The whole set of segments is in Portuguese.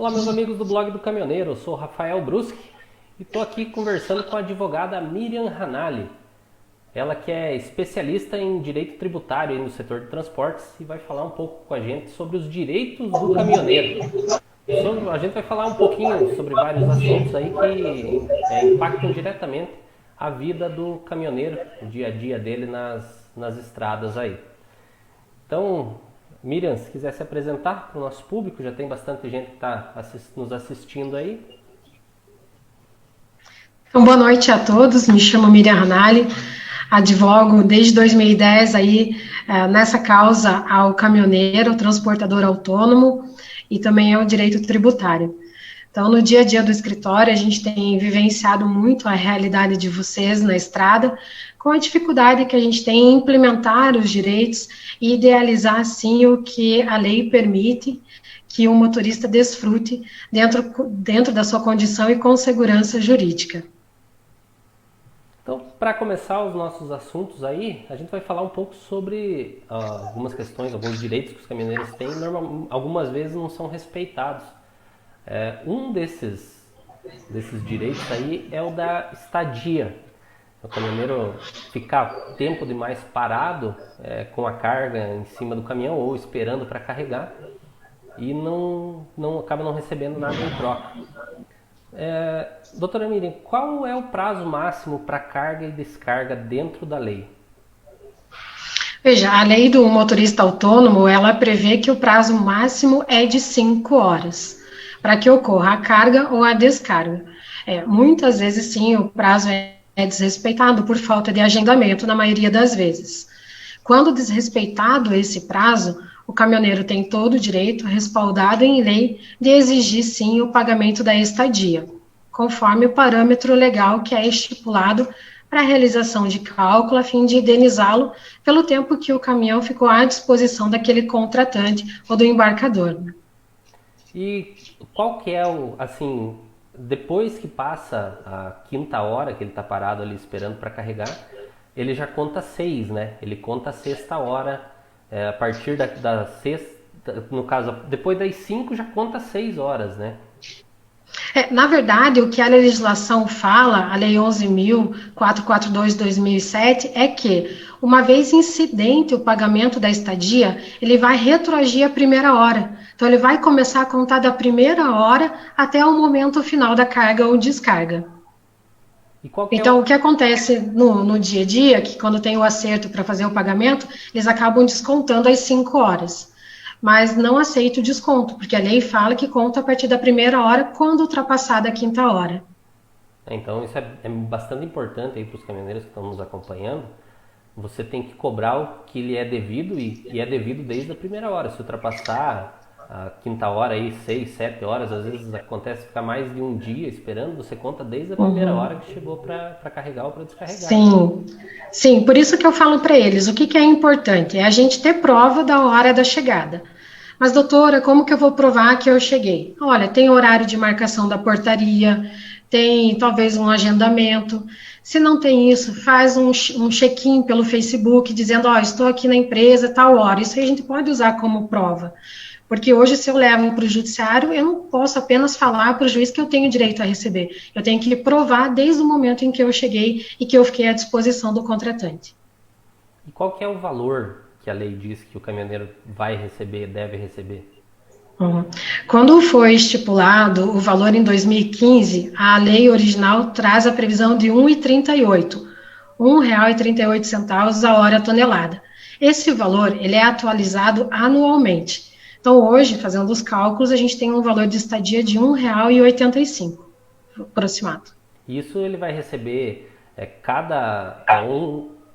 Olá, meus amigos do blog do Caminhoneiro, eu sou Rafael Bruschi e estou aqui conversando com a advogada Miriam Ranalli. Ela que é especialista em direito tributário no setor de transportes e vai falar um pouco com a gente sobre os direitos do caminhoneiro. A gente vai falar um pouquinho sobre vários assuntos aí que impactam diretamente a vida do caminhoneiro, o dia a dia dele nas estradas aí. Então, Miriam, se quiser se apresentar para o nosso público, já tem bastante gente que está nos assistindo aí. Então, boa noite a todos, me chamo Miriam Ranalli, advogo desde 2010 aí, nessa causa ao caminhoneiro, transportador autônomo e também ao direito tributário. Então, no dia a dia do escritório, a gente tem vivenciado muito a realidade de vocês na estrada, com a dificuldade que a gente tem em implementar os direitos e idealizar, sim, o que a lei permite que o motorista desfrute dentro da sua condição e com segurança jurídica. Então, para começar os nossos assuntos aí, a gente vai falar um pouco sobre algumas questões, alguns direitos que os caminhoneiros têm, algumas vezes não são respeitados. Um desses direitos aí é o da estadia. O caminhoneiro ficar tempo demais parado com a carga em cima do caminhão ou esperando para carregar e acaba não recebendo nada em troca. Doutora Miriam, qual é o prazo máximo para carga e descarga dentro da lei? Veja, a lei do motorista autônomo, ela prevê que o prazo máximo é de 5 horas, para que ocorra a carga ou a descarga. Muitas vezes, sim, o prazo é desrespeitado por falta de agendamento, na maioria das vezes. Quando desrespeitado esse prazo, o caminhoneiro tem todo o direito, respaldado em lei, de exigir, sim, o pagamento da estadia, conforme o parâmetro legal que é estipulado para a realização de cálculo, a fim de indenizá-lo pelo tempo que o caminhão ficou à disposição daquele contratante ou do embarcador. E qual que é depois que passa a quinta hora que ele está parado ali esperando para carregar, ele já conta 6, né? Ele conta a sexta hora, a partir da sexta, no caso, depois das 5 já conta 6 horas, né? Na verdade, o que a legislação fala, a Lei 11.442/2007, é que, uma vez incidente o pagamento da estadia, ele vai retroagir a primeira hora. Então, ele vai começar a contar da primeira hora até o momento final da carga ou descarga. Então, o que acontece no dia a dia, que quando tem o acerto para fazer o pagamento, eles acabam descontando as 5 horas. Mas não aceita o desconto, porque a lei fala que conta a partir da primeira hora, quando ultrapassada a quinta hora. Então, isso é bastante importante aí para os caminhoneiros que estão nos acompanhando. Você tem que cobrar o que lhe é devido e é devido desde a primeira hora. Se ultrapassar a quinta hora, aí, 6, 7 horas, às vezes acontece ficar mais de um dia esperando, você conta desde a primeira hora que chegou para carregar ou para descarregar. Sim, por isso que eu falo para eles, o que é importante? É a gente ter prova da hora da chegada. Mas, doutora, como que eu vou provar que eu cheguei? Olha, tem horário de marcação da portaria, tem talvez um agendamento. Se não tem isso, faz um check-in pelo Facebook, dizendo, estou aqui na empresa, tal hora. Isso aí a gente pode usar como prova. Porque hoje, se eu levo para o judiciário, eu não posso apenas falar para o juiz que eu tenho direito a receber. Eu tenho que provar desde o momento em que eu cheguei e que eu fiquei à disposição do contratante. E qual que é o valor que a lei diz que o caminhoneiro vai receber, deve receber? Quando foi estipulado o valor em 2015, a lei original traz a previsão de R$ 1,38, R$ 1,38 a hora tonelada. Esse valor ele é atualizado anualmente. Então, hoje, fazendo os cálculos, a gente tem um valor de estadia de R$ 1,85, aproximado. Isso ele vai receber R$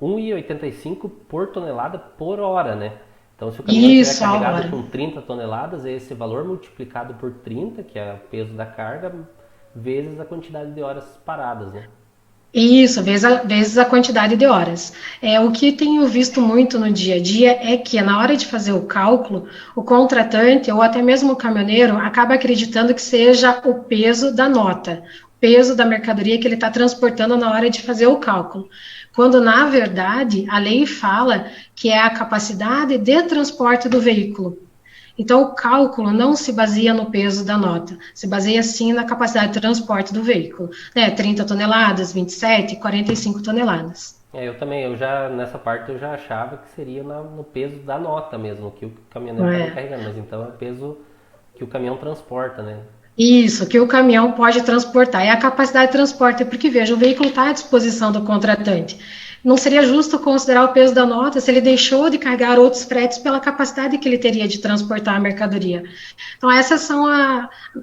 1,85 por tonelada por hora, né? Então, se o caminhão estiver carregado com 30 toneladas, é esse valor multiplicado por 30, que é o peso da carga, vezes a quantidade de horas paradas, né? Isso, vezes a quantidade de horas. O que tenho visto muito no dia a dia é que, na hora de fazer o cálculo, o contratante ou até mesmo o caminhoneiro acaba acreditando que seja o peso da nota, o peso da mercadoria que ele está transportando na hora de fazer o cálculo. Quando, na verdade, a lei fala que é a capacidade de transporte do veículo. Então, o cálculo não se baseia no peso da nota, se baseia sim na capacidade de transporte do veículo, né? 30 toneladas, 27, 45 toneladas. Eu também, nessa parte eu já achava que seria no peso da nota mesmo, que o caminhoneiro estava É. carregando, mas então é o peso que o caminhão transporta, né? Isso, que o caminhão pode transportar. É a capacidade de transporte, porque veja, o veículo está à disposição do contratante. Não seria justo considerar o peso da nota se ele deixou de carregar outros fretes pela capacidade que ele teria de transportar a mercadoria. Então, essas são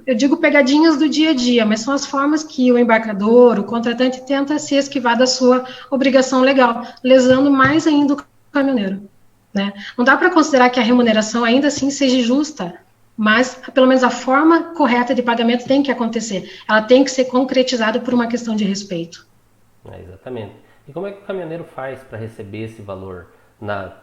eu digo pegadinhas do dia a dia, mas são as formas que o embarcador, o contratante, tenta se esquivar da sua obrigação legal, lesando mais ainda o caminhoneiro. Né? Não dá para considerar que a remuneração ainda assim seja justa, mas pelo menos a forma correta de pagamento tem que acontecer. Ela tem que ser concretizada por uma questão de respeito. Exatamente. E como é que o caminhoneiro faz para receber esse valor?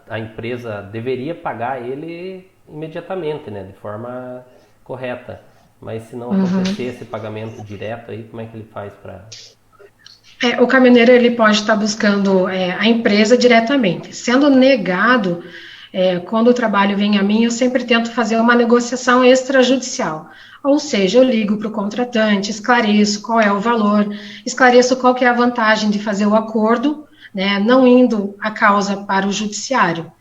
A empresa deveria pagar ele imediatamente, né, de forma correta. Mas se não acontecer esse pagamento direto aí, como é que ele faz para... O caminhoneiro ele pode estar buscando a empresa diretamente. Sendo negado, quando o trabalho vem a mim, eu sempre tento fazer uma negociação extrajudicial. Ou seja, eu ligo para o contratante, esclareço qual é o valor, esclareço qual que é a vantagem de fazer o acordo, né, não indo a causa para o judiciário.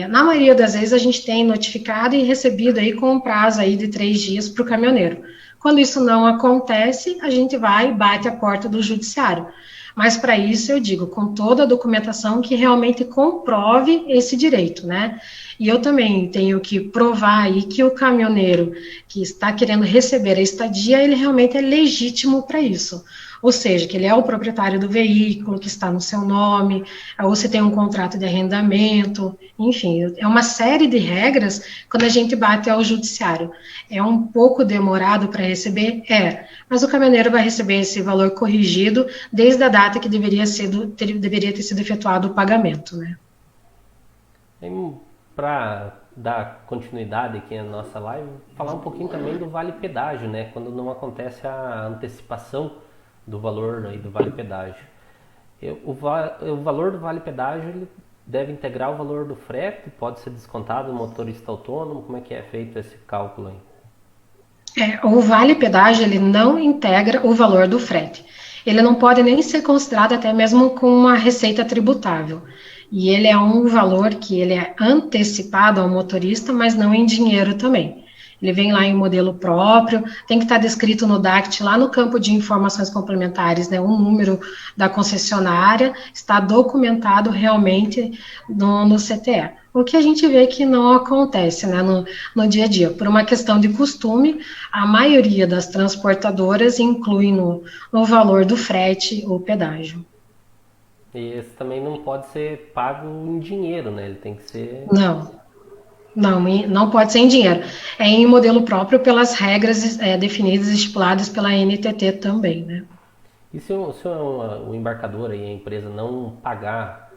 Na maioria das vezes a gente tem notificado e recebido aí com um prazo aí de 3 dias para o caminhoneiro. Quando isso não acontece, a gente vai e bate a porta do judiciário. Mas para isso eu digo, com toda a documentação que realmente comprove esse direito, né? E eu também tenho que provar aí que o caminhoneiro que está querendo receber a estadia, ele realmente é legítimo para isso. Ou seja, que ele é o proprietário do veículo, que está no seu nome, ou se tem um contrato de arrendamento, enfim, é uma série de regras quando a gente bate ao judiciário. É um pouco demorado para receber? Mas o caminhoneiro vai receber esse valor corrigido desde a data que deveria ter sido efetuado o pagamento, né? Para dar continuidade aqui na nossa live, falar um pouquinho também do vale pedágio, né? Quando não acontece a antecipação do valor aí do vale pedágio. O valor do vale pedágio ele deve integrar o valor do frete, pode ser descontado no motorista autônomo, como é que é feito esse cálculo aí? O vale pedágio ele não integra o valor do frete. Ele não pode nem ser considerado até mesmo com uma receita tributável. E ele é um valor que ele é antecipado ao motorista, mas não em dinheiro também. Ele vem lá em modelo próprio, tem que estar descrito no DACT, lá no campo de informações complementares, né, o número da concessionária, está documentado realmente no CTE. O que a gente vê que não acontece, né, no dia a dia. Por uma questão de costume, a maioria das transportadoras inclui no valor do frete o pedágio. E esse também não pode ser pago em dinheiro, né? Ele tem que ser... Não, não pode ser em dinheiro. É em modelo próprio pelas regras definidas e estipuladas pela NTT também, né? E se o embarcador e a empresa não pagar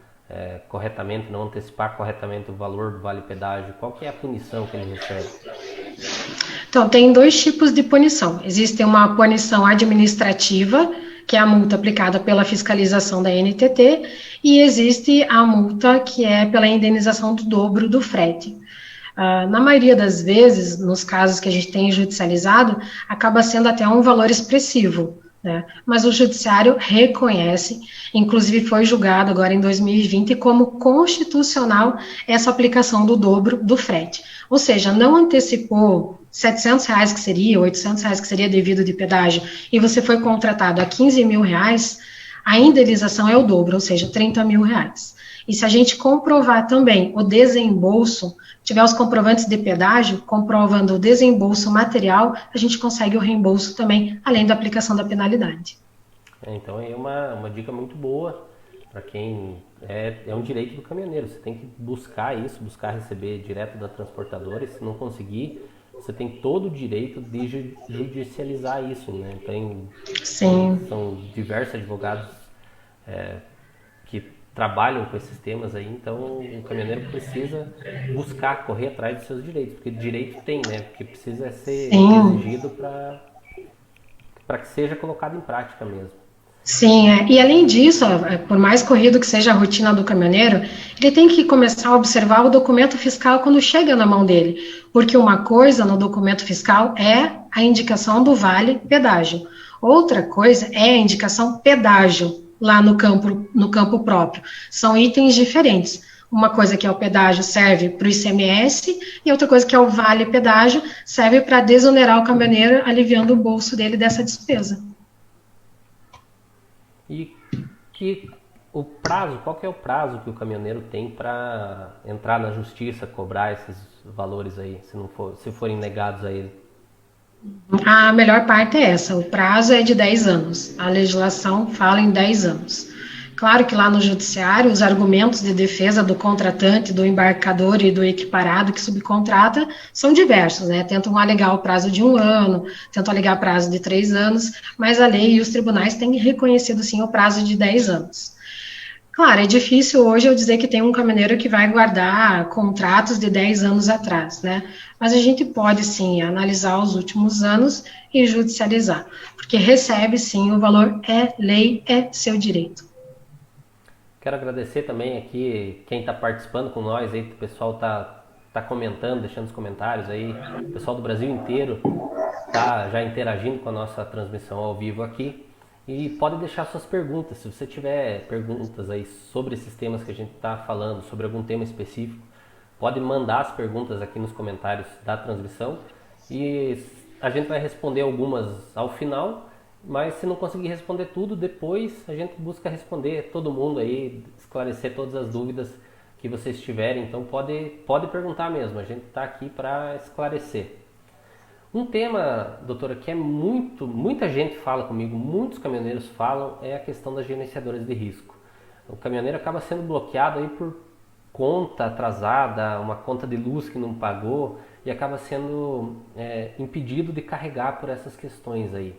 corretamente, não antecipar corretamente o valor do vale pedágio, qual que é a punição que ele recebe? Então, tem dois tipos de punição. Existe uma punição administrativa, que é a multa aplicada pela fiscalização da NTT, e existe a multa que é pela indenização do dobro do frete. Na maioria das vezes, nos casos que a gente tem judicializado, acaba sendo até um valor expressivo, né? Mas o judiciário reconhece, inclusive foi julgado agora em 2020 como constitucional essa aplicação do dobro do frete. Ou seja, não antecipou R$ 700 que seria, R$ 800 que seria devido de pedágio, e você foi contratado a R$ 15.000, a indenização é o dobro, ou seja, R$ 30.000. E se a gente comprovar também o desembolso, tiver os comprovantes de pedágio, comprovando o desembolso material, a gente consegue o reembolso também, além da aplicação da penalidade. Então é uma dica muito boa para quem é um direito do caminhoneiro. Você tem que buscar isso, buscar receber direto da transportadora, e se não conseguir, você tem todo o direito de judicializar isso, né? São diversos advogados que trabalham com esses temas aí, então o caminhoneiro precisa buscar, correr atrás dos seus direitos, porque direito tem, né? Porque precisa ser exigido para que seja colocado em prática mesmo. Sim, e além disso, por mais corrido que seja a rotina do caminhoneiro, ele tem que começar a observar o documento fiscal quando chega na mão dele, porque uma coisa no documento fiscal é a indicação do vale pedágio, outra coisa é a indicação pedágio lá no campo próprio. São itens diferentes. Uma coisa que é o pedágio serve para o ICMS e outra coisa que é o vale pedágio serve para desonerar o caminhoneiro, aliviando o bolso dele dessa despesa. E que o prazo, qual que é o prazo que o caminhoneiro tem para entrar na justiça, cobrar esses valores aí, se forem negados a ele? A melhor parte é essa, o prazo é de 10 anos. A legislação fala em 10 anos. Claro que lá no judiciário, os argumentos de defesa do contratante, do embarcador e do equiparado que subcontrata são diversos, né? Tentam alegar o prazo de 1 ano, tentam alegar prazo de 3 anos, mas a lei e os tribunais têm reconhecido, sim, o prazo de 10 anos. Claro, é difícil hoje eu dizer que tem um caminhoneiro que vai guardar contratos de 10 anos atrás, né? Mas a gente pode, sim, analisar os últimos anos e judicializar, porque recebe, sim, o valor é lei, é seu direito. Quero agradecer também aqui quem está participando com nós aí, o pessoal tá comentando, deixando os comentários aí, o pessoal do Brasil inteiro tá já interagindo com a nossa transmissão ao vivo aqui. E pode deixar suas perguntas, se você tiver perguntas aí sobre esses temas que a gente está falando, sobre algum tema específico, pode mandar as perguntas aqui nos comentários da transmissão e a gente vai responder algumas ao final, mas se não conseguir responder tudo, depois a gente busca responder todo mundo aí, esclarecer todas as dúvidas que vocês tiverem, então pode perguntar mesmo, a gente está aqui para esclarecer. Um tema, doutora, que muita gente fala comigo, muitos caminhoneiros falam, é a questão das gerenciadoras de risco. O caminhoneiro acaba sendo bloqueado aí por conta atrasada, uma conta de luz que não pagou e acaba sendo impedido de carregar por essas questões aí.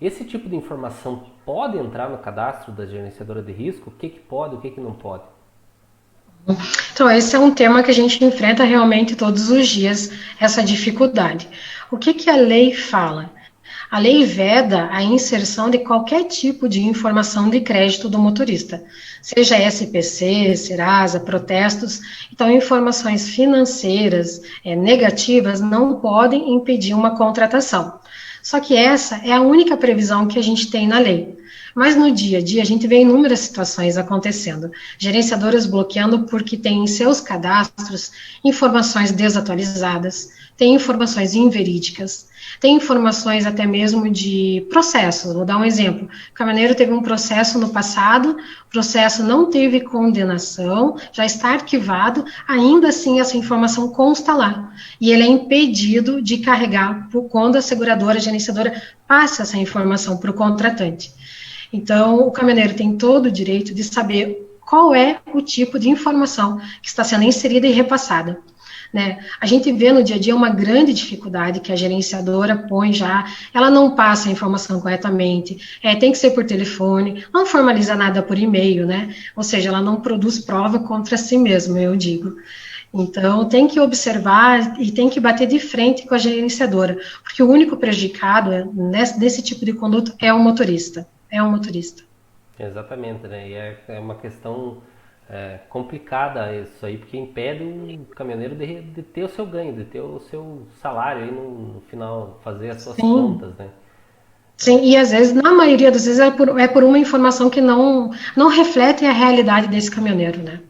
Esse tipo de informação pode entrar no cadastro da gerenciadora de risco? O que pode, o que não pode? Então, esse é um tema que a gente enfrenta realmente todos os dias, essa dificuldade. O que a lei fala? A lei veda a inserção de qualquer tipo de informação de crédito do motorista, seja SPC, Serasa, protestos. Então, informações financeiras negativas não podem impedir uma contratação. Só que essa é a única previsão que a gente tem na lei. Mas no dia a dia a gente vê inúmeras situações acontecendo. Gerenciadoras bloqueando porque tem em seus cadastros informações desatualizadas, tem informações inverídicas, tem informações até mesmo de processos. Vou dar um exemplo. O caminhoneiro teve um processo no passado, o processo não teve condenação, já está arquivado, ainda assim essa informação consta lá. E ele é impedido de carregar quando a seguradora, a gerenciadora, passa essa informação para o contratante. Então, o caminhoneiro tem todo o direito de saber qual é o tipo de informação que está sendo inserida e repassada. Né? A gente vê no dia a dia uma grande dificuldade que a gerenciadora põe já, ela não passa a informação corretamente, tem que ser por telefone, não formaliza nada por e-mail, né? Ou seja, ela não produz prova contra si mesma, eu digo. Então, tem que observar e tem que bater de frente com a gerenciadora, porque o único prejudicado nesse tipo de conduta é o motorista. É um motorista. Exatamente, né? E é uma questão complicada isso aí, porque impede o caminhoneiro de ter o seu ganho, de ter o seu salário aí no final, fazer as suas contas, né? Sim, e às vezes, na maioria das vezes, é por uma informação que não reflete a realidade desse caminhoneiro, né?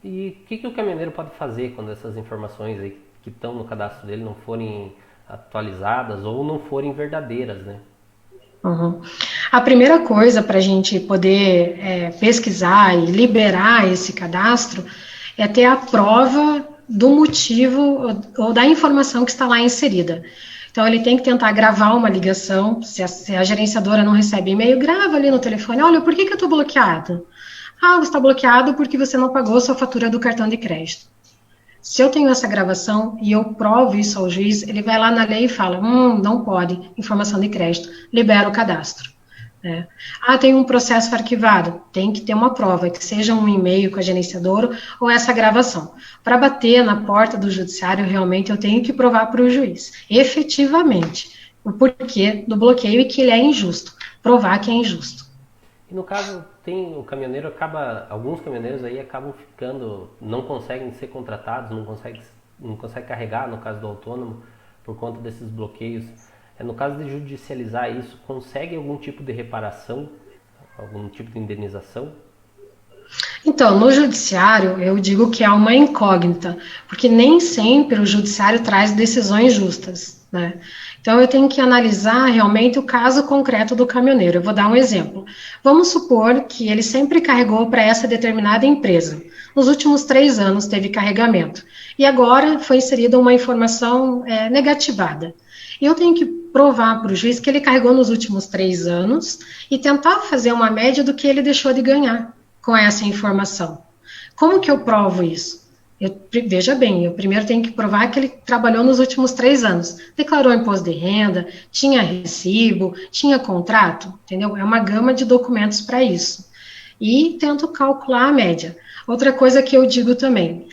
E o que o caminhoneiro pode fazer quando essas informações aí que estão no cadastro dele não forem atualizadas ou não forem verdadeiras, né? Uhum. A primeira coisa para a gente poder pesquisar e liberar esse cadastro é ter a prova do motivo ou da informação que está lá inserida. Então, ele tem que tentar gravar uma ligação, se a gerenciadora não recebe e-mail, grava ali no telefone, olha, por que eu estou bloqueado? Ah, você está bloqueado porque você não pagou sua fatura do cartão de crédito. Se eu tenho essa gravação e eu provo isso ao juiz, ele vai lá na lei e fala, não pode, informação de crédito, libera o cadastro. Né? Ah, tem um processo arquivado, tem que ter uma prova, que seja um e-mail com a gerenciadora ou essa gravação. Para bater na porta do judiciário, realmente eu tenho que provar para o juiz, efetivamente, o porquê do bloqueio e que ele é injusto, provar que é injusto. E no caso, alguns caminhoneiros aí acabam ficando, não conseguem ser contratados, não conseguem carregar, no caso do autônomo, por conta desses bloqueios. No caso de judicializar isso, consegue algum tipo de reparação, algum tipo de indenização? Então, no judiciário, eu digo que há uma incógnita, porque nem sempre o judiciário traz decisões justas, né? Então, eu tenho que analisar realmente o caso concreto do caminhoneiro. Eu vou dar um exemplo. Vamos supor que ele sempre carregou para essa determinada empresa. Nos últimos 3 anos teve carregamento. E agora foi inserida uma informação negativada. E eu tenho que provar para o juiz que ele carregou nos últimos 3 anos e tentar fazer uma média do que ele deixou de ganhar com essa informação. Como que eu provo isso? Veja bem, eu primeiro tenho que provar que ele trabalhou nos últimos 3 anos. Declarou imposto de renda, tinha recibo, tinha contrato, entendeu? É uma gama de documentos para isso. E tento calcular a média. Outra coisa que eu digo também,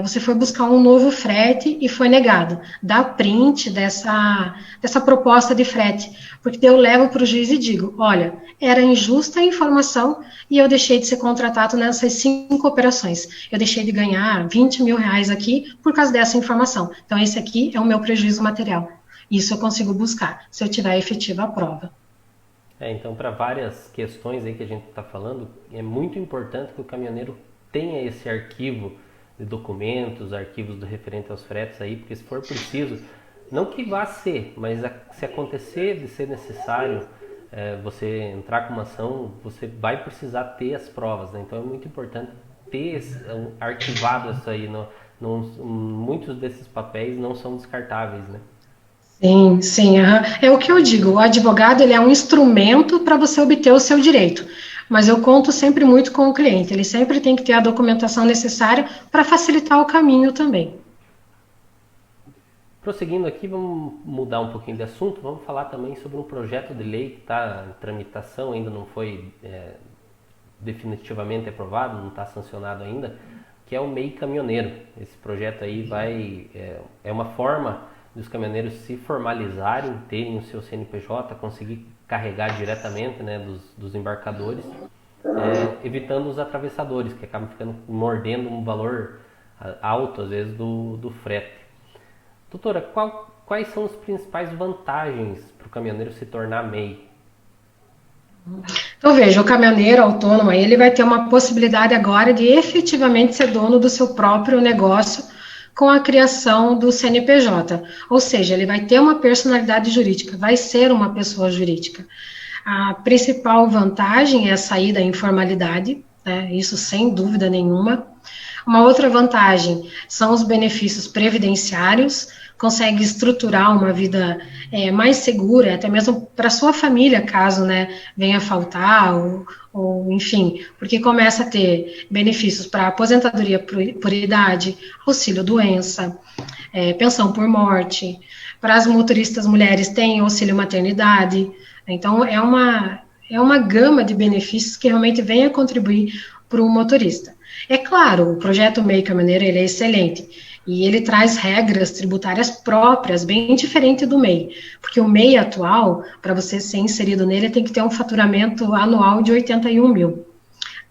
você foi buscar um novo frete e foi negado. Dá print dessa proposta de frete, porque eu levo para o juiz e digo, olha, era injusta a informação e eu deixei de ser contratado nessas 5 operações. Eu deixei de ganhar 20 mil reais aqui por causa dessa informação. Então, esse aqui é o meu prejuízo material. Isso eu consigo buscar, se eu tiver efetiva a prova. Então, para várias questões aí que a gente está falando, é muito importante que o caminhoneiro tenha esse arquivo de documentos, arquivos do referente aos fretes aí, porque se for preciso, não que vá ser, mas se acontecer de ser necessário você entrar com uma ação, você vai precisar ter as provas, né? Então é muito importante ter arquivado isso aí. Muitos desses papéis não são descartáveis, né? Sim, sim, aham. É o que eu digo, o advogado ele é um instrumento para você obter o seu direito, mas eu conto sempre muito com o cliente, ele sempre tem que ter a documentação necessária para facilitar o caminho também. Prosseguindo aqui, vamos mudar um pouquinho de assunto, vamos falar também sobre um projeto de lei que está em tramitação, ainda não foi definitivamente aprovado, não está sancionado ainda, que é o MEI Caminhoneiro. Esse projeto aí é uma forma dos caminhoneiros se formalizarem, terem o seu CNPJ, conseguir carregar diretamente, né, dos embarcadores, evitando os atravessadores, que acabam mordendo um valor alto, às vezes, do frete. Doutora, quais são as principais vantagens para o caminhoneiro se tornar MEI? Então, veja, o caminhoneiro autônomo, ele vai ter uma possibilidade agora de efetivamente ser dono do seu próprio negócio com a criação do CNPJ. Ou seja, ele vai ter uma personalidade jurídica, vai ser uma pessoa jurídica. A principal vantagem é a sair da informalidade, né? Isso sem dúvida nenhuma. Uma outra vantagem são os benefícios previdenciários, consegue estruturar uma vida mais segura, até mesmo para sua família, caso venha faltar, ou enfim, porque começa a ter benefícios para aposentadoria por idade, auxílio doença, pensão por morte. Para as motoristas mulheres tem auxílio maternidade. Então, é uma gama de benefícios que realmente vem a contribuir para o motorista. É claro, o projeto MEI Caminhoneiro ele é excelente e ele traz regras tributárias próprias, bem diferente do MEI, porque o MEI atual, para você ser inserido nele, tem que ter um faturamento anual de 81 mil.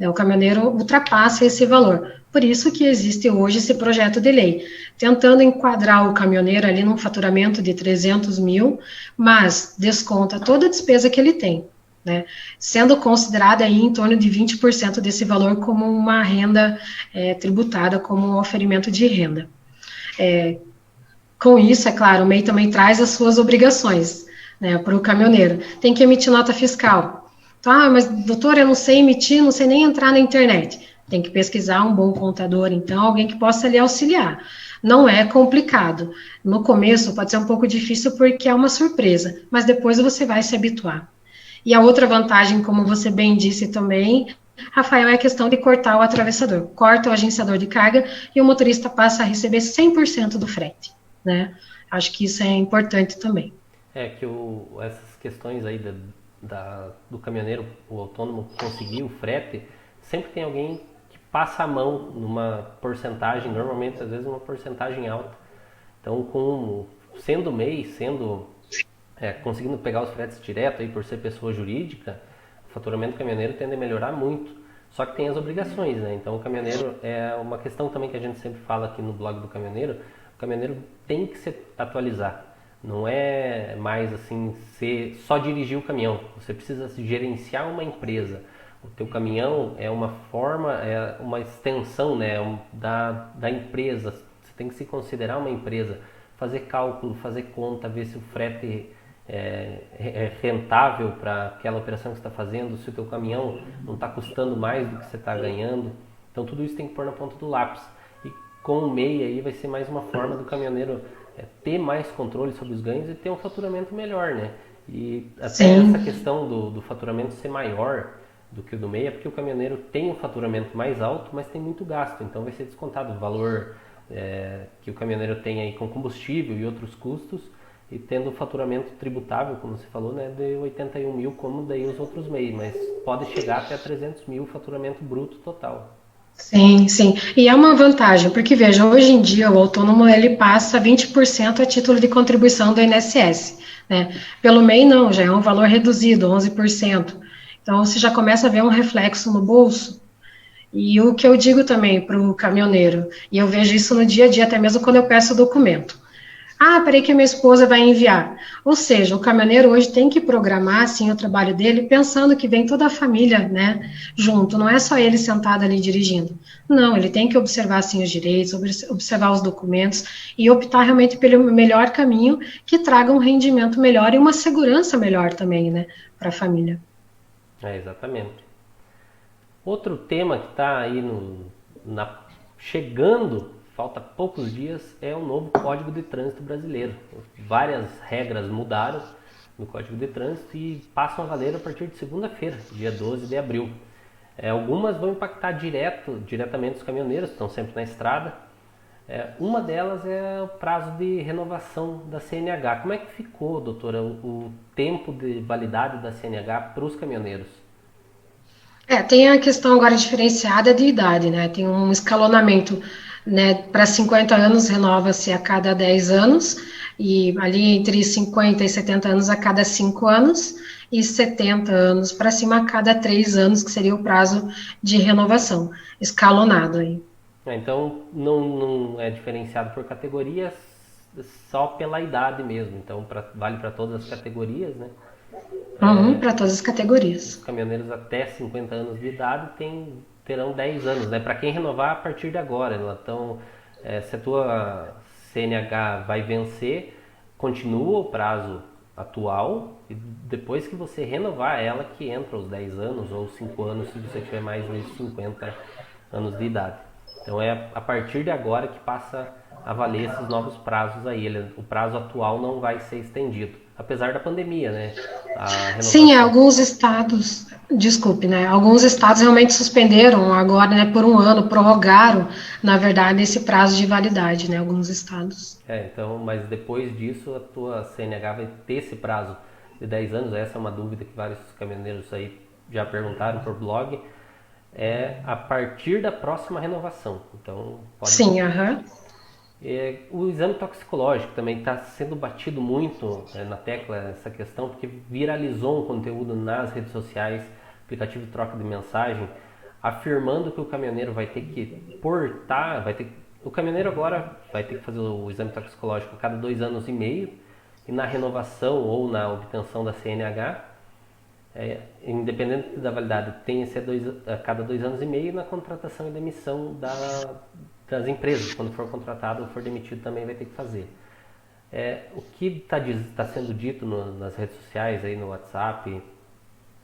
O caminhoneiro ultrapassa esse valor. Por isso que existe hoje esse projeto de lei, tentando enquadrar o caminhoneiro ali num faturamento de 300 mil, mas desconta toda a despesa que ele tem, né? Sendo considerada aí em torno de 20% desse valor como uma renda tributada, como um oferimento de renda. Com isso, é claro, o MEI também traz as suas obrigações, né, para o caminhoneiro. Tem que emitir nota fiscal. Então, mas doutor, eu não sei emitir, não sei nem entrar na internet. Tem que pesquisar um bom contador, então, alguém que possa lhe auxiliar. Não é complicado. No começo pode ser um pouco difícil porque é uma surpresa, mas depois você vai se habituar. E a outra vantagem, como você bem disse também, Rafael, é a questão de cortar o atravessador. Corta o agenciador de carga e o motorista passa a receber 100% do frete, né? Acho que isso é importante também. Essas questões aí do caminhoneiro, o autônomo conseguir o frete, sempre tem alguém que passa a mão numa porcentagem, normalmente às vezes uma porcentagem alta. Então, sendo MEI, conseguindo pegar os fretes direto aí por ser pessoa jurídica, faturamento do caminhoneiro tende a melhorar muito, só que tem as obrigações, né? Então o caminhoneiro, é uma questão também que a gente sempre fala aqui no blog do caminhoneiro, o caminhoneiro tem que se atualizar. Não é mais assim, só dirigir o caminhão. Você precisa gerenciar uma empresa. O teu caminhão é uma forma, é uma extensão, né, da empresa. Você tem que se considerar uma empresa. Fazer cálculo, fazer conta, ver se o frete é rentável para aquela operação que você está fazendo, se o teu caminhão não está custando mais do que você está ganhando. Então tudo isso tem que pôr na ponta do lápis. E com o MEI aí vai ser mais uma forma do caminhoneiro ter mais controle sobre os ganhos e ter um faturamento melhor, né? E até Sim. essa questão do faturamento ser maior do que o do MEI é porque o caminhoneiro tem um faturamento mais alto, mas tem muito gasto, então vai ser descontado o valor que o caminhoneiro tem aí com combustível e outros custos, e tendo o faturamento tributável, como você falou, né, de 81 mil, como daí os outros MEI, mas pode chegar até 300 mil faturamento bruto total. Sim, sim. E é uma vantagem, porque veja, hoje em dia o autônomo ele passa 20% a título de contribuição do INSS, né? Pelo MEI não, já é um valor reduzido, 11%. Então você já começa a ver um reflexo no bolso. E o que eu digo também para o caminhoneiro, e eu vejo isso no dia a dia, até mesmo quando eu peço o documento. Ah, peraí que a minha esposa vai enviar. Ou seja, o caminhoneiro hoje tem que programar assim, o trabalho dele pensando que vem toda a família, né, junto. Não é só ele sentado ali dirigindo. Não, ele tem que observar assim, os direitos, observar os documentos e optar realmente pelo melhor caminho que traga um rendimento melhor e uma segurança melhor também, né, para a família. Exatamente. Outro tema que está aí chegando, falta poucos dias, é o novo Código de Trânsito brasileiro. Várias regras mudaram no Código de Trânsito e passam a valer a partir de segunda-feira, dia 12 de abril. Algumas vão impactar diretamente os caminhoneiros que estão sempre na estrada. Uma delas é o prazo de renovação da CNH. Como é que ficou, doutora, o tempo de validade da CNH para os caminhoneiros? Tem a questão agora diferenciada de idade, né? Tem um escalonamento, né? Para 50 anos renova-se a cada 10 anos, e ali entre 50 e 70 anos a cada 5 anos, e 70 anos para cima a cada 3 anos, que seria o prazo de renovação, escalonado aí. Então não é diferenciado por categorias, só pela idade mesmo. Então vale para todas as categorias, né? Para todas as categorias. Os caminhoneiros até 50 anos de idade terão 10 anos, né? Para quem renovar a partir de agora. Né? Então, se a tua CNH vai vencer, continua o prazo atual e depois que você renovar ela que entra os 10 anos ou 5 anos se você tiver mais de 50 anos de idade. Então é a partir de agora que passa a valer esses novos prazos aí. O prazo atual não vai ser estendido, apesar da pandemia, né? Sim, alguns estados, desculpe, né? Alguns estados realmente suspenderam agora, né, por um ano, prorrogaram, na verdade, esse prazo de validade, né? Alguns estados. Então, mas depois disso, a tua CNH vai ter esse prazo de 10 anos. Essa é uma dúvida que vários caminhoneiros aí já perguntaram por blog. A partir da próxima renovação. Então, Sim, aham. O exame toxicológico também está sendo batido muito na tecla essa questão, porque viralizou um conteúdo nas redes sociais, aplicativo de troca de mensagem, afirmando que o caminhoneiro vai ter que portar, o caminhoneiro agora vai ter que fazer o exame toxicológico a cada 2 anos e meio, e na renovação ou na obtenção da CNH, independente da validade, tem esse a cada 2 anos e meio, e na contratação e demissão das empresas, quando for contratado ou for demitido, também vai ter que fazer. O que está sendo dito nas redes sociais, aí no WhatsApp,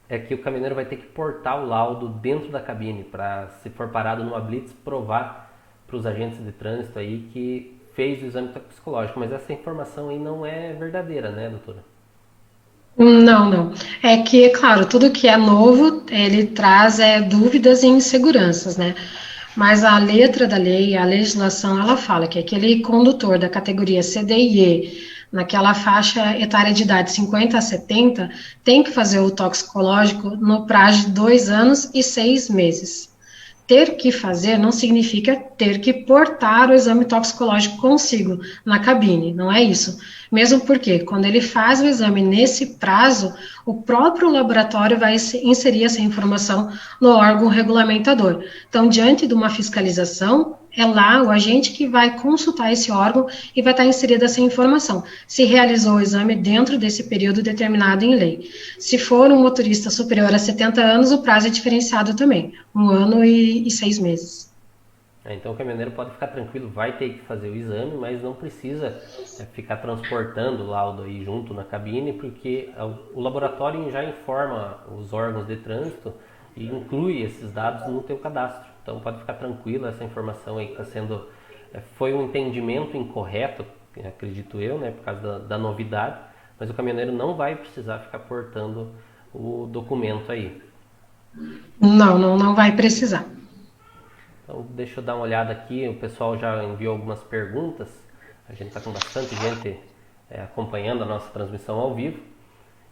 é que o caminhoneiro vai ter que portar o laudo dentro da cabine para, se for parado numa blitz, provar para os agentes de trânsito aí que fez o exame toxicológico. Mas essa informação aí não é verdadeira, né, doutora? Não, não. É que, claro, tudo que é novo, ele traz dúvidas e inseguranças, né? Mas a letra da lei, a legislação, ela fala que aquele condutor da categoria C, D e E, naquela faixa etária de idade 50 a 70, tem que fazer o toxicológico no prazo de 2 anos e 6 meses. ter que fazer não significa ter que portar o exame toxicológico consigo na cabine, não é isso. Mesmo porque, quando ele faz o exame nesse prazo, o próprio laboratório vai inserir essa informação no órgão regulamentador. Então, diante de uma fiscalização, é lá o agente que vai consultar esse órgão e vai estar inserida essa informação, se realizou o exame dentro desse período determinado em lei. Se for um motorista superior a 70 anos, o prazo é diferenciado também, 1 ano e 6 meses. Então o caminhoneiro pode ficar tranquilo, vai ter que fazer o exame, mas não precisa ficar transportando o laudo aí junto na cabine, porque o laboratório já informa os órgãos de trânsito e inclui esses dados no teu cadastro. Então pode ficar tranquilo, essa informação aí que está sendo... Foi um entendimento incorreto, acredito eu, né, por causa da novidade, mas o caminhoneiro não vai precisar ficar portando o documento aí. Não vai precisar. Então deixa eu dar uma olhada aqui, o pessoal já enviou algumas perguntas, a gente está com bastante gente acompanhando a nossa transmissão ao vivo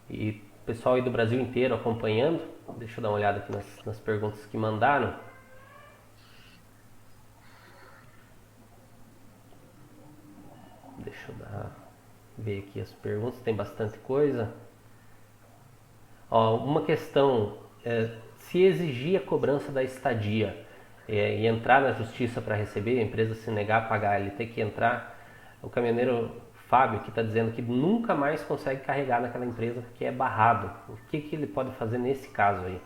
e o pessoal aí do Brasil inteiro acompanhando. Deixa eu dar uma olhada aqui nas perguntas que mandaram. Deixa eu ver aqui as perguntas, tem bastante coisa. Ó, uma questão, se exigir a cobrança da estadia e entrar na justiça para receber, a empresa se negar a pagar, ele tem que entrar, o caminhoneiro Fábio que está dizendo que nunca mais consegue carregar naquela empresa porque é barrado. O que ele pode fazer nesse caso aí?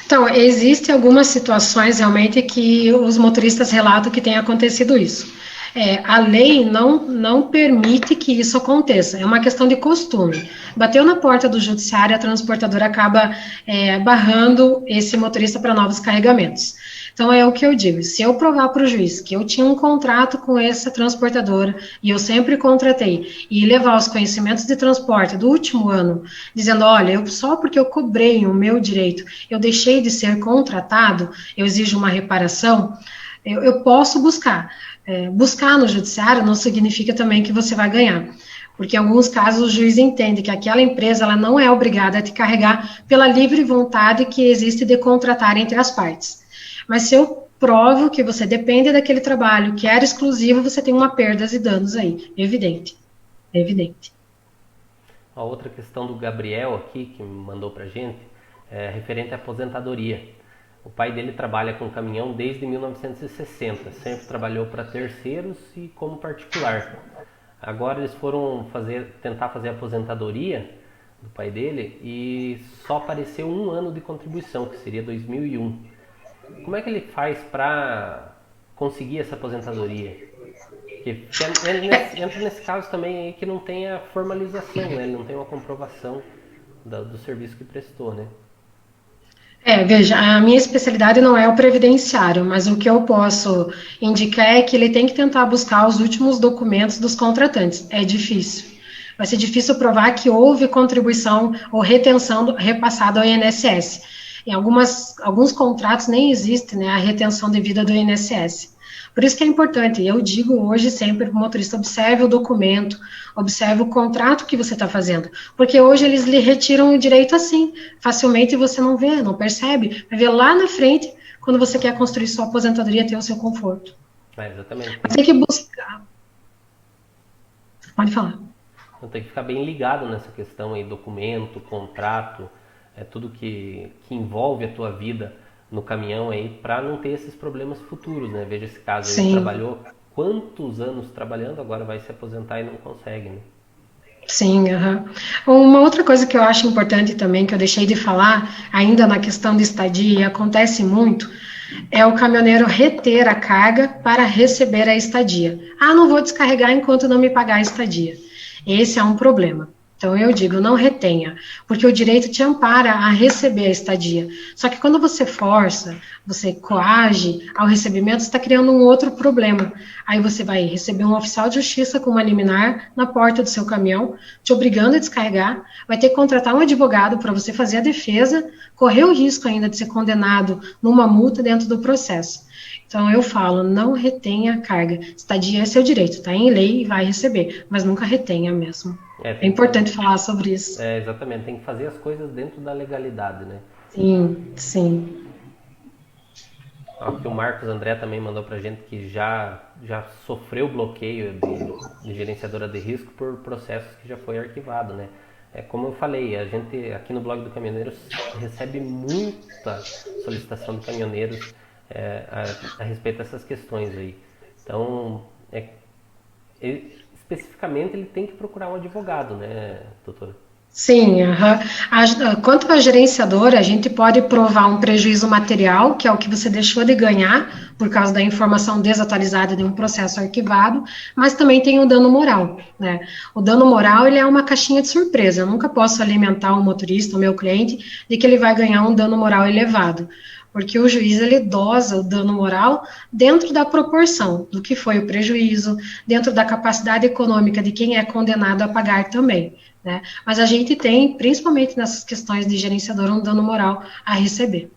Então, existem algumas situações realmente que os motoristas relatam que tem acontecido isso. A lei não permite que isso aconteça, é uma questão de costume. Bateu na porta do judiciário, a transportadora acaba barrando esse motorista para novos carregamentos. Então, é o que eu digo, se eu provar para o juiz que eu tinha um contrato com essa transportadora e eu sempre contratei, e levar os conhecimentos de transporte do último ano, dizendo, olha, só porque eu cobrei o meu direito, eu deixei de ser contratado, eu exijo uma reparação, eu posso buscar. Buscar no judiciário não significa também que você vai ganhar, porque em alguns casos o juiz entende que aquela empresa ela não é obrigada a te carregar pela livre vontade que existe de contratar entre as partes. Mas se eu provo que você depende daquele trabalho, que era exclusivo, você tem uma perdas e danos aí, evidente. A outra questão do Gabriel aqui, que me mandou pra gente, é referente à aposentadoria. O pai dele trabalha com caminhão desde 1960, sempre trabalhou para terceiros e como particular. Agora eles foram tentar fazer a aposentadoria do pai dele e só apareceu 1 ano de contribuição, que seria 2001. Como é que ele faz para conseguir essa aposentadoria? Porque entra nesse caso também aí que não tem a formalização, né? Ele não tem uma comprovação do serviço que prestou, né? Veja, a minha especialidade não é o previdenciário, mas o que eu posso indicar é que ele tem que tentar buscar os últimos documentos dos contratantes. É difícil. Vai ser difícil provar que houve contribuição ou retenção repassada ao INSS. Em alguns contratos nem existe, né, a retenção devida do INSS. Por isso que é importante, eu digo hoje sempre para o motorista, observe o documento, observe o contrato que você está fazendo, porque hoje eles lhe retiram o direito assim, facilmente você não vê, não percebe, vai ver lá na frente, quando você quer construir sua aposentadoria, ter o seu conforto. Exatamente. Mas tem que buscar. Pode falar. Então tem que ficar bem ligado nessa questão aí, documento, contrato, tudo que envolve a tua vida no caminhão aí, para não ter esses problemas futuros, né? Veja esse caso, Sim. Ele trabalhou quantos anos trabalhando, agora vai se aposentar e não consegue, né? Sim, Uma outra coisa que eu acho importante também, que eu deixei de falar, ainda na questão de estadia, e acontece muito, é o caminhoneiro reter a carga para receber a estadia. Não vou descarregar enquanto não me pagar a estadia. Esse é um problema. Então, eu digo, não retenha, porque o direito te ampara a receber a estadia. Só que quando você força, você coage ao recebimento, você está criando um outro problema. Aí você vai receber um oficial de justiça com uma liminar na porta do seu caminhão, te obrigando a descarregar, vai ter que contratar um advogado para você fazer a defesa, correr o risco ainda de ser condenado numa multa dentro do processo. Então, eu falo, não retenha a carga. Estadia é seu direito, está em lei e vai receber, mas nunca retenha mesmo. É importante falar sobre isso. Exatamente, tem que fazer as coisas dentro da legalidade, né? Sim. Aqui o Marcos André também mandou pra gente que já sofreu bloqueio de gerenciadora de risco por processos que já foi arquivado, né? É como eu falei, a gente aqui no blog do Caminhoneiro recebe muita solicitação de caminhoneiros a respeito dessas questões aí. Então, especificamente ele tem que procurar um advogado, né, doutora? Sim, aham. Quanto à gerenciadora, a gente pode provar um prejuízo material, que é o que você deixou de ganhar por causa da informação desatualizada de um processo arquivado, mas também tem o dano moral, né? O dano moral, ele é uma caixinha de surpresa. Eu nunca posso alimentar um motorista, o meu cliente, de que ele vai ganhar um dano moral elevado, porque o juiz, ele dosa o dano moral dentro da proporção do que foi o prejuízo, dentro da capacidade econômica de quem é condenado a pagar também. Né? Mas a gente tem, principalmente nessas questões de gerenciador, um dano moral a receber.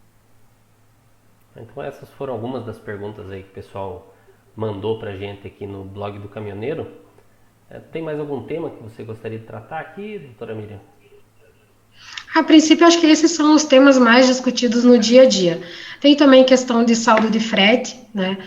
Então essas foram algumas das perguntas aí que o pessoal mandou pra gente aqui no blog do Caminhoneiro. Tem mais algum tema que você gostaria de tratar aqui, doutora Miriam? A princípio, acho que esses são os temas mais discutidos no dia a dia. Tem também questão de saldo de frete, né?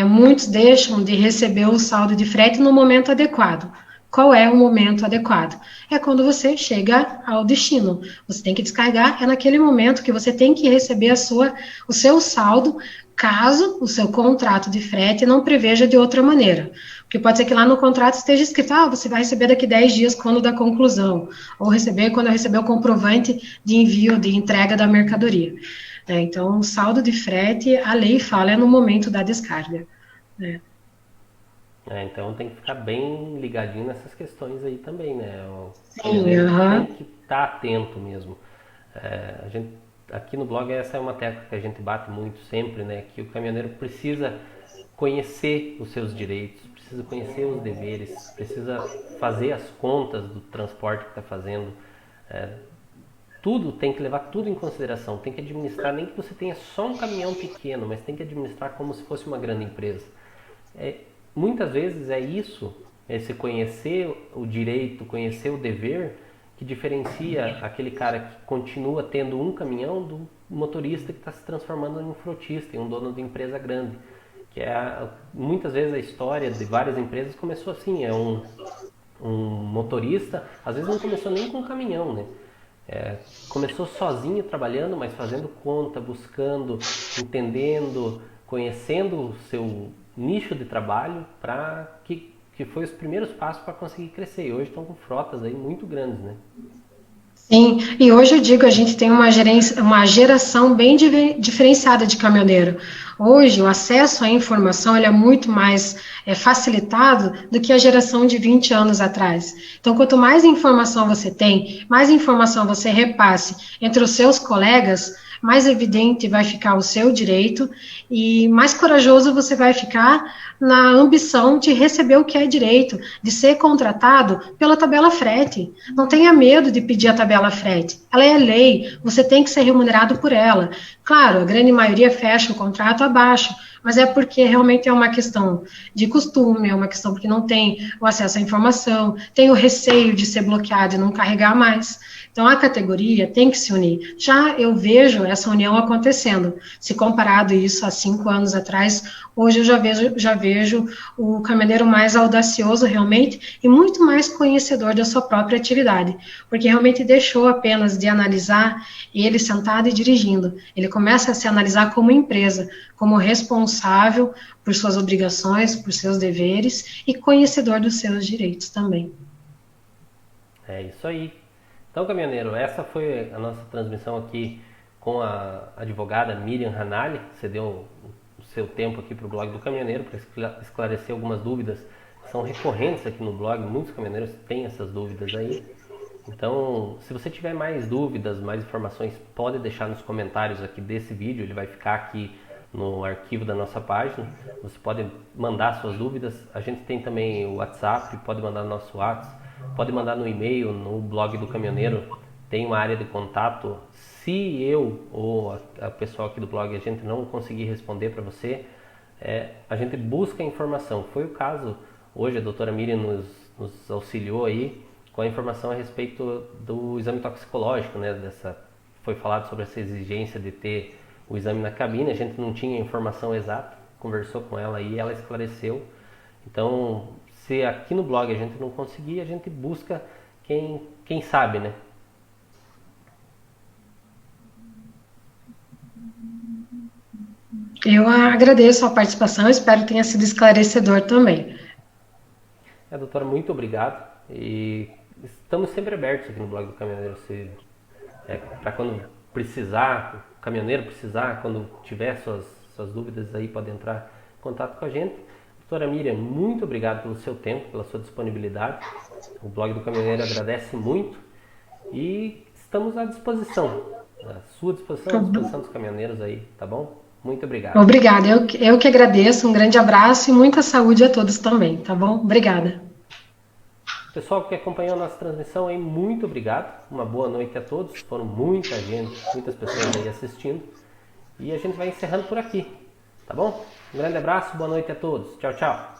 Muitos deixam de receber o saldo de frete no momento adequado. Qual é o momento adequado? É quando você chega ao destino. Você tem que descarregar, é naquele momento que você tem que receber o seu saldo, caso o seu contrato de frete não preveja de outra maneira. Porque pode ser que lá no contrato esteja escrito, você vai receber daqui 10 dias quando da conclusão, ou receber quando eu receber o comprovante de envio, de entrega da mercadoria. Então, o saldo de frete, a lei fala, é no momento da descarga. Né? Então tem que ficar bem ligadinho nessas questões aí também, né? O Sim, caminhoneiro tem aham. que estar atento mesmo. A gente, aqui no blog essa é uma tecla que a gente bate muito sempre, né? Que o caminhoneiro precisa conhecer os seus direitos, precisa conhecer os deveres, precisa fazer as contas do transporte que está fazendo. Tudo tem que levar tudo em consideração, tem que administrar, nem que você tenha só um caminhão pequeno, mas tem que administrar como se fosse uma grande empresa. Muitas vezes é isso, esse conhecer o direito, conhecer o dever, que diferencia aquele cara que continua tendo um caminhão do motorista que está se transformando em um frotista, em um dono de empresa grande. Que muitas vezes a história de várias empresas começou assim, um motorista, às vezes não começou nem com um caminhão, né? Começou sozinho trabalhando, mas fazendo conta, buscando, entendendo, conhecendo o seu nicho de trabalho para que foi os primeiros passos para conseguir crescer. E hoje estão com frotas aí muito grandes, né? Sim, e hoje eu digo, a gente tem uma geração bem diferenciada de caminhoneiro. Hoje, o acesso à informação ele é muito mais facilitado do que a geração de 20 anos atrás. Então, quanto mais informação você tem, mais informação você repasse entre os seus colegas, mais evidente vai ficar o seu direito e mais corajoso você vai ficar na ambição de receber o que é direito, de ser contratado pela tabela frete. Não tenha medo de pedir a tabela frete. Ela é lei, você tem que ser remunerado por ela. Claro, a grande maioria fecha o contrato abaixo, mas é porque realmente é uma questão de costume, é uma questão porque não tem o acesso à informação, tem o receio de ser bloqueado e não carregar mais. Então, a categoria tem que se unir. Já eu vejo essa união acontecendo. Se comparado isso há 5 anos atrás, hoje eu já vejo o caminhoneiro mais audacioso realmente e muito mais conhecedor da sua própria atividade, porque realmente deixou apenas de analisar ele sentado e dirigindo. Ele começa a se analisar como empresa, como responsável por suas obrigações, por seus deveres e conhecedor dos seus direitos também. É isso aí. Então, caminhoneiro, essa foi a nossa transmissão aqui com a advogada Miriam Hanali. Você deu o seu tempo aqui para o blog do Caminhoneiro para esclarecer algumas dúvidas que são recorrentes aqui no blog. Muitos caminhoneiros têm essas dúvidas aí. Então, se você tiver mais dúvidas, mais informações, pode deixar nos comentários aqui desse vídeo. Ele vai ficar aqui no arquivo da nossa página. Você pode mandar suas dúvidas. A gente tem também o WhatsApp, pode mandar no nosso WhatsApp. Pode mandar no e-mail, no blog do Caminhoneiro, tem uma área de contato. Se eu ou a pessoal aqui do blog a gente não conseguir responder para você, a gente busca informação. Foi o caso, hoje a doutora Miriam nos auxiliou aí com a informação a respeito do exame toxicológico, né? Foi falado sobre essa exigência de ter o exame na cabine, a gente não tinha a informação exata, conversou com ela e ela esclareceu. Então, se aqui no blog a gente não conseguir, a gente busca quem sabe, né? Eu agradeço a participação, espero que tenha sido esclarecedor também. Doutora, muito obrigado. E estamos sempre abertos aqui no blog do caminhoneiro. Para quando precisar, o caminhoneiro precisar, quando tiver suas dúvidas aí, pode entrar em contato com a gente. Doutora Miriam, muito obrigado pelo seu tempo, pela sua disponibilidade. O blog do caminhoneiro agradece muito e estamos à disposição. À sua disposição, à disposição dos caminhoneiros aí, tá bom? Muito obrigado. Obrigada, eu que agradeço, um grande abraço e muita saúde a todos também, tá bom? Obrigada. Pessoal que acompanhou a nossa transmissão aí, muito obrigado. Uma boa noite a todos. Foram muita gente, muitas pessoas aí assistindo. E a gente vai encerrando por aqui, tá bom? Um grande abraço, boa noite a todos. Tchau, tchau.